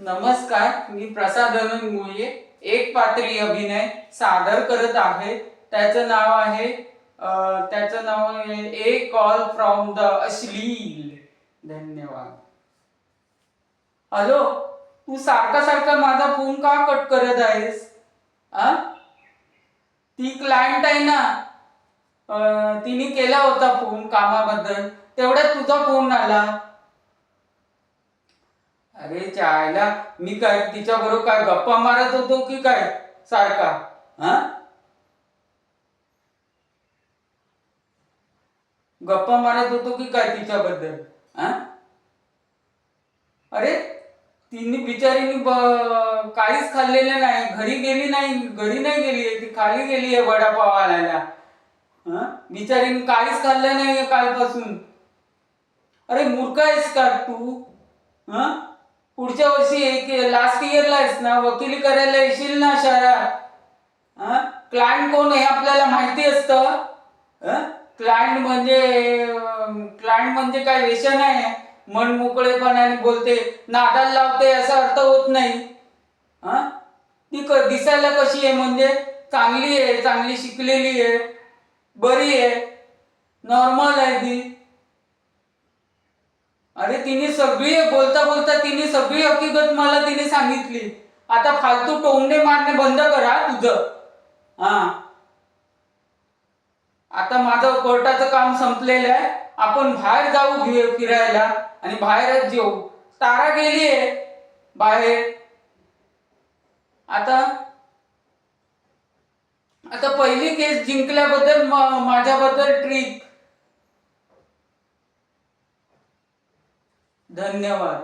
नमस्कार, मी प्रसाद अनंत मुळे एक पात्री अभिनय सादर करत आहे. त्याचं नाव आहे ए कॉल फ्रॉम द अश्लील. धन्यवाद. हॅलो, तू सारखा सारखा माझा फोन का कट करत आहेस? आ ती क्लायंट आहे ना, तिने केला होता फोन कामाबद्दल, तेवढ्यात तुझा फोन आला. अरे चायला, मी काय तिच्या बरोबर काय गप्पा मारत होतो की काय सारखा? हा गप्पा मारत होतो की काय तिच्याबद्दल? हा अरे, तिने बिचारीने काहीच खाल्लेलं नाही, घरी नाही गेली आहे, ती खाली गेली आहे वडापाव आणायला. बिचारीने काहीच खाल्लं नाहीये कालपासून. अरे मूर्ख आहेस का तू? हा पुढच्या वर्षी लास्ट इयरला आहेस ना, वकिली करायला येशील ना शहरात. क्लायंट कोण हे आपल्याला माहिती असतं. क्लायंट म्हणजे काय व्यसन आहे? मन मोकळेपणाने बोलते, नादाला लावते असा अर्थ होत नाही. ती दिसायला कशी आहे? म्हणजे चांगली आहे, चांगली शिकलेली आहे, बरी आहे, नॉर्मल आहे ती. अरे तिने सगळी बोलता बोलता तिने सगळी हकीकत मला तिने सांगितली. आता फालतू टोमणे मारणे बंद करा तुझं. हा आता माझं कोर्टाचं काम संपलेलं आहे. आपण बाहेर जाऊ फिरायला आणि बाहेरच जेऊ. तारा गेलीये बाहेर. आता आता पहिली केस जिंकल्याबद्दल माझ्याबद्दल ट्रीट. धन्यवाद.